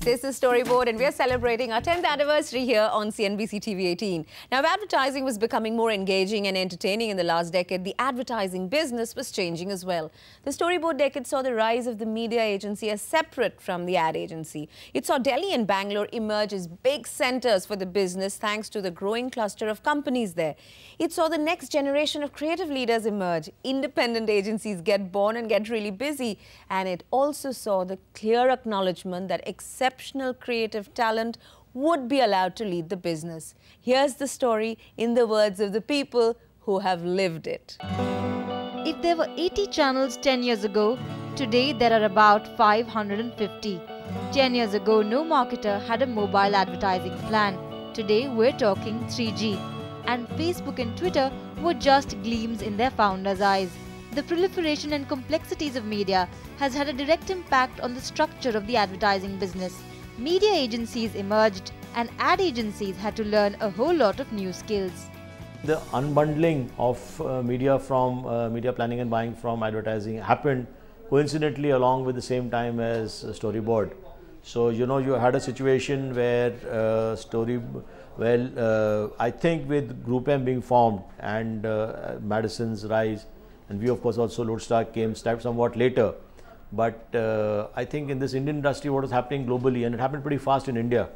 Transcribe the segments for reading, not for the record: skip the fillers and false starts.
This is Storyboard and we are celebrating our 10th anniversary here on CNBC TV 18. Now, if advertising was becoming more engaging and entertaining in the last decade, the advertising business was changing as well. The Storyboard decade saw the rise of the media agency as separate from the ad agency. It saw Delhi and Bangalore emerge as big centers for the business thanks to the growing cluster of companies there. It saw the next generation of creative leaders emerge, independent agencies get born and get really busy, and it also saw the clear acknowledgement that exceptional creative talent would be allowed to lead the business. Here's the story in the words of the people who have lived it. If there were 80 channels 10 years ago, today there are about 550. 10 years ago, no marketer had a mobile advertising plan. Today we're talking 3G. And Facebook and Twitter were just gleams in their founders' eyes. The proliferation and complexities of media has had a direct impact on the structure of the advertising business. Media agencies emerged and ad agencies had to learn a whole lot of new skills. The unbundling of media from media planning and buying from advertising happened coincidentally along with the same time as Storyboard. So, you had a situation where I think with Group M being formed and Madison's rise, and we of course also Lodestar came somewhat later. But I think in this Indian industry, what was happening globally, and it happened pretty fast in India.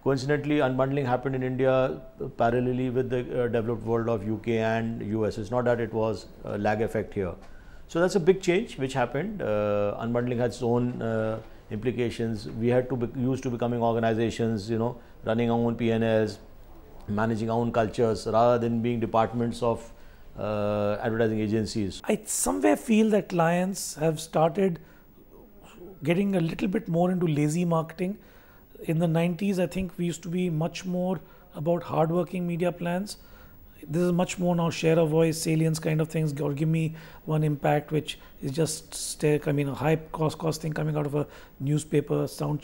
Coincidentally, unbundling happened in India parallelly with the developed world of UK and US. It's not that it was a lag effect here. So that's a big change which happened. Unbundling had its own implications. We had to be used to becoming organizations, running our own P&Ls, managing our own cultures rather than being departments of advertising agencies. I somewhere feel that clients have started getting a little bit more into lazy marketing. In the 90s, I think we used to be much more about hardworking media plans. This is much more now share of voice, salience kind of things, or give me one impact, which is just a high cost thing coming out of a newspaper, sound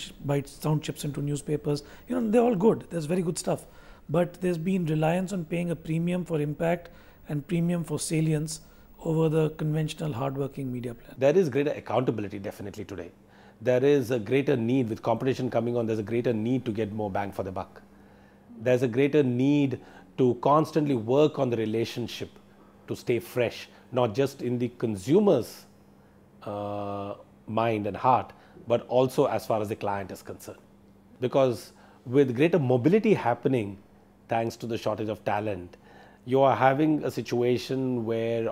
chips into newspapers. They're all good. There's very good stuff. But there's been reliance on paying a premium for impact and premium for salience over the conventional hardworking media plan. There is greater accountability definitely today. There is a greater need with competition coming on. There's a greater need to get more bang for the buck. There's a greater need to constantly work on the relationship to stay fresh, not just in the consumer's mind and heart, but also as far as the client is concerned. Because with greater mobility happening, thanks to the shortage of talent, you are having a situation where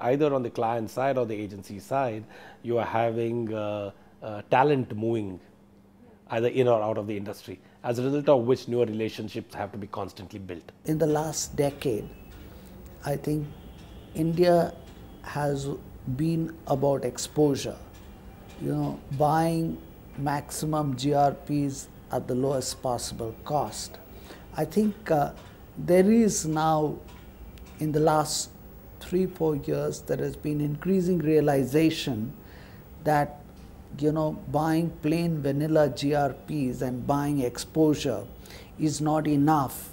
either on the client side or the agency side, you are having talent moving either in or out of the industry, as a result of which newer relationships have to be constantly built. In the last decade, I think India has been about exposure, buying maximum GRPs at the lowest possible cost. I think there is now, in the last 3-4 years, there has been increasing realization that buying plain vanilla GRPs and buying exposure is not enough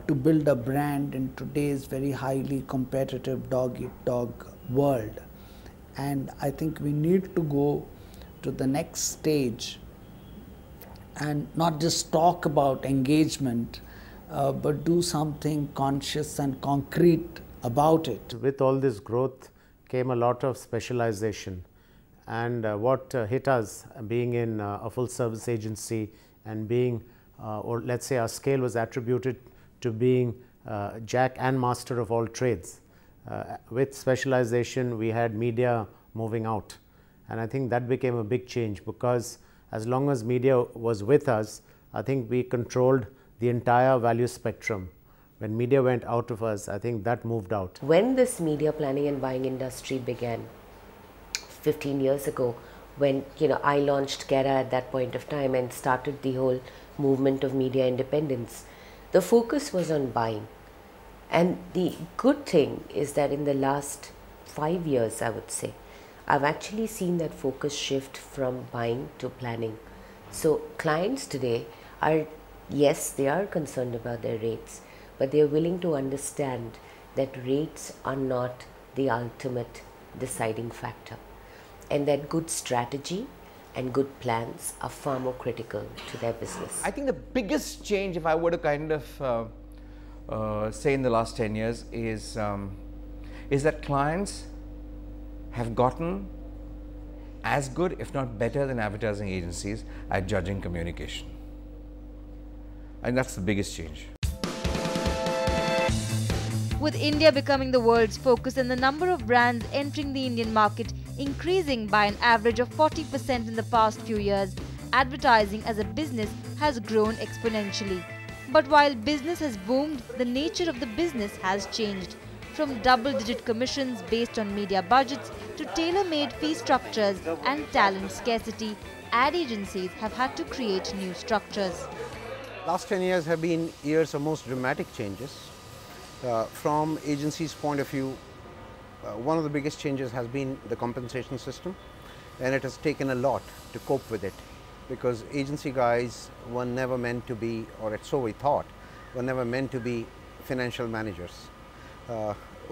to build a brand in today's very highly competitive dog-eat-dog world. And I think we need to go to the next stage and not just talk about engagement, but do something conscious and concrete about it. With all this growth came a lot of specialization. And what hit us, being in a full service agency and being, or let's say our scale was attributed to being jack and master of all trades. With specialization, we had media moving out. And I think that became a big change, because as long as media was with us, I think we controlled the entire value spectrum. When media went out of us, I think that moved out. When this media planning and buying industry began, 15 years ago, when I launched Kera at that point of time and started the whole movement of media independence, the focus was on buying. And the good thing is that in the last 5 years, I would say, I've actually seen that focus shift from buying to planning. So clients today are, yes, they are concerned about their rates, but they are willing to understand that rates are not the ultimate deciding factor. And that good strategy, and good plans are far more critical to their business. I think the biggest change, if I were to kind of say in the last 10 years, is that clients have gotten as good, if not better, than advertising agencies at judging communication. And that's the biggest change. With India becoming the world's focus and the number of brands entering the Indian market increasing by an average of 40% in the past few years, advertising as a business has grown exponentially. But while business has boomed, the nature of the business has changed. From double-digit commissions based on media budgets to tailor-made fee structures and talent scarcity, ad agencies have had to create new structures. Last 10 years have been years of most dramatic changes. From agency's point of view, one of the biggest changes has been the compensation system, and it has taken a lot to cope with it, because agency guys were never meant to be, or so we thought, were never meant to be financial managers.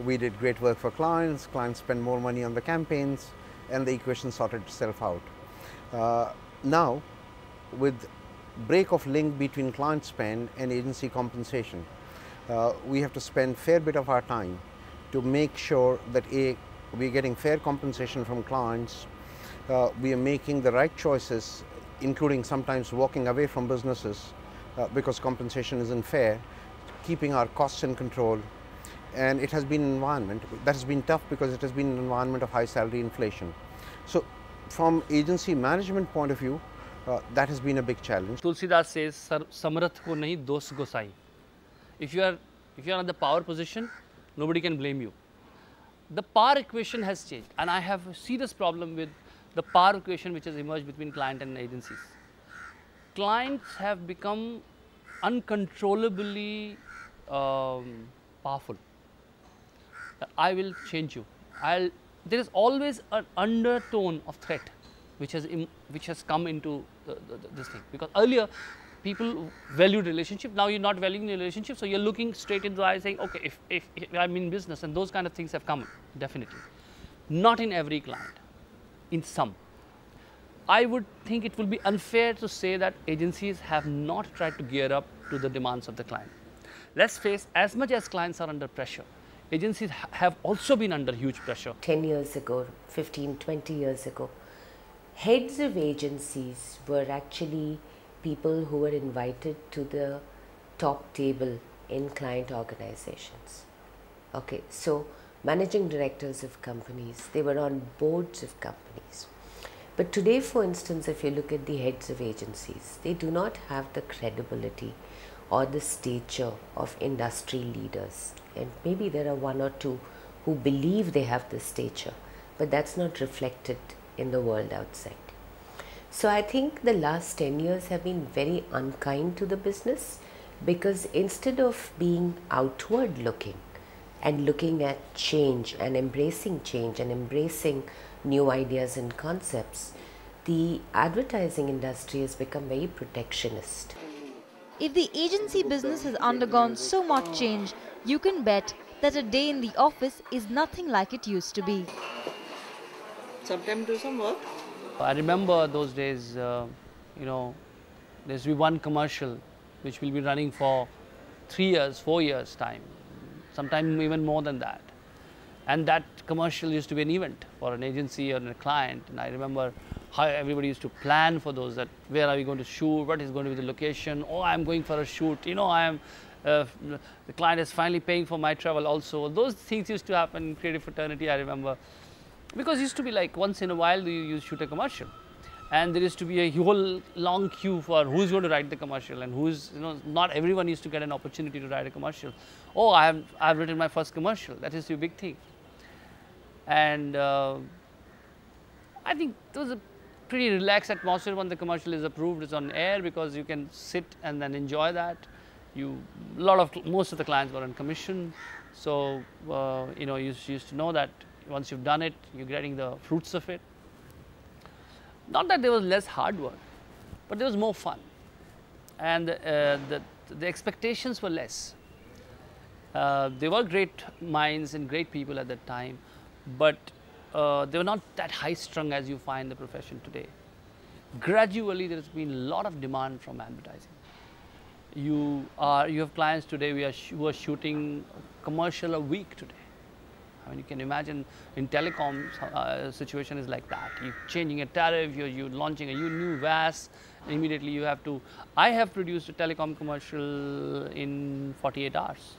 We did great work for clients, clients spent more money on the campaigns, and the equation sorted itself out. Now, with break of link between client spend and agency compensation, we have to spend fair bit of our time to make sure that we're getting fair compensation from clients, we are making the right choices, including sometimes walking away from businesses because compensation isn't fair, keeping our costs in control. And it has been an environment that has been tough because it has been an environment of high salary inflation. So from agency management point of view, that has been a big challenge. Tulsidas says, "Samrath ko nahi, dost gosai." If you are in the power position, nobody can blame you. The power equation has changed, and I have a serious problem with the power equation which has emerged between client and agencies. Clients have become uncontrollably powerful. I will change you. There is always an undertone of threat which has come into this thing, because earlier people valued relationship. Now you're not valuing the relationship, so you're looking straight into the eye saying, okay, if I'm in business, and those kind of things have come, definitely. Not in every client, in some. I would think it will be unfair to say that agencies have not tried to gear up to the demands of the client. Let's face, as much as clients are under pressure, agencies have also been under huge pressure. 10 years ago, 15, 20 years ago, heads of agencies were actually people who were invited to the top table in client organizations. Okay, so managing directors of companies, they were on boards of companies. But today, for instance, if you look at the heads of agencies, they do not have the credibility or the stature of industry leaders. And maybe there are one or two who believe they have the stature, but that's not reflected in the world outside. So I think the last 10 years have been very unkind to the business, because instead of being outward looking and looking at change and embracing new ideas and concepts, the advertising industry has become very protectionist. If the agency business has undergone so much change, you can bet that a day in the office is nothing like it used to be. Sometimes do some work. I remember those days, there used to be one commercial which will be running for 3 years, 4 years time, sometimes even more than that. And that commercial used to be an event for an agency or a client. And I remember how everybody used to plan for those, that where are we going to shoot, what is going to be the location, oh, I'm going for a shoot, the client is finally paying for my travel also. Those things used to happen in creative fraternity, I remember. Because it used to be like once in a while you shoot a commercial, and there used to be a whole long queue for who's going to write the commercial, and who's, not everyone used to get an opportunity to write a commercial. Oh, I've written my first commercial. That is a big thing. And I think it was a pretty relaxed atmosphere when the commercial is approved, it's on air, because you can sit and then enjoy that. Most of the clients were on commission, so you used to know that once you've done it, you're getting the fruits of it. Not that there was less hard work, but there was more fun, and the expectations were less. There were great minds and great people at that time, but they were not that high strung as you find the profession today. gradually there has been a lot of demand from advertising. You have clients today who are shooting a commercial a week today. I mean, you can imagine in telecoms, situation is like that. You're changing a tariff, you're launching a new VAS, immediately you have to. I have produced a telecom commercial in 48 hours.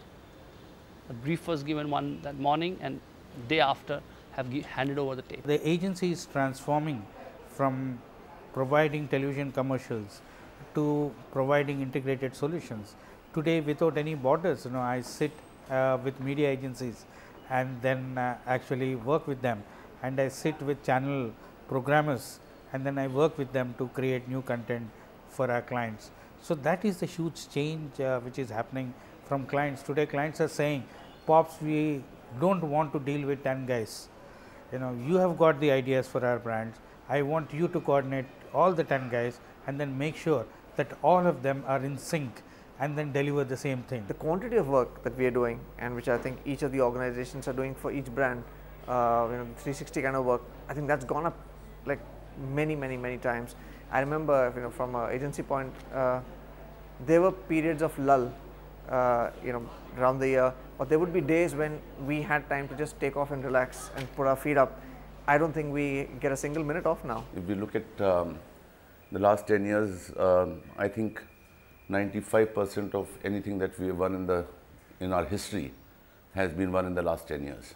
The brief was given that morning, and day after have handed over the tape. The agency is transforming from providing television commercials to providing integrated solutions. Today, without any borders, I sit with media agencies and then actually work with them, and I sit with channel programmers and then I work with them to create new content for our clients. So that is the huge change which is happening from clients. Today clients are saying, Pops, we don't want to deal with 10 guys. You have got the ideas for our brands. I want you to coordinate all the 10 guys and then make sure that all of them are in sync and then deliver the same thing. The quantity of work that we are doing, and which I think each of the organizations are doing for each brand, 360 kind of work, I think that's gone up like many times. I remember, from an agency point, there were periods of lull, around the year, but there would be days when we had time to just take off and relax and put our feet up. I don't think we get a single minute off now. If we look at the last 10 years, I think 95% of anything that we have won in our history has been won in the last 10 years.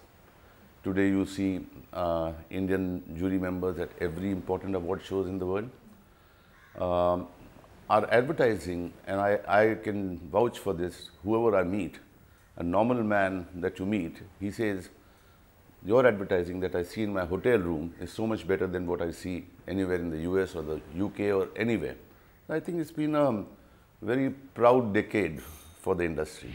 Today you see Indian jury members at every important award shows in the world. Our advertising, and I can vouch for this, whoever I meet, a normal man that you meet, he says, your advertising that I see in my hotel room is so much better than what I see anywhere in the US or the UK or anywhere. I think it's been a very proud decade for the industry.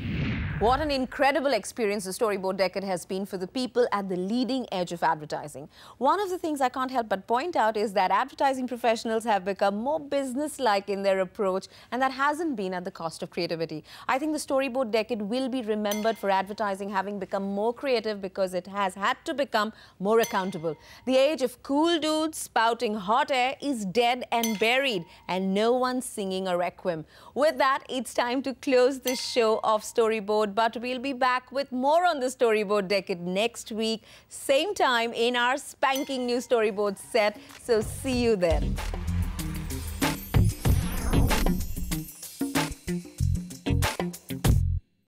What an incredible experience the Storyboard decade has been for the people at the leading edge of advertising. One of the things I can't help but point out is that advertising professionals have become more business-like in their approach, and that hasn't been at the cost of creativity. I think the Storyboard decade will be remembered for advertising having become more creative because it has had to become more accountable. The age of cool dudes spouting hot air is dead and buried, and no one's singing a requiem. With that, it's time to close this show of Storyboard, but we'll be back with more on the Storyboard decade next week, same time in our spanking new Storyboard set. So see you then.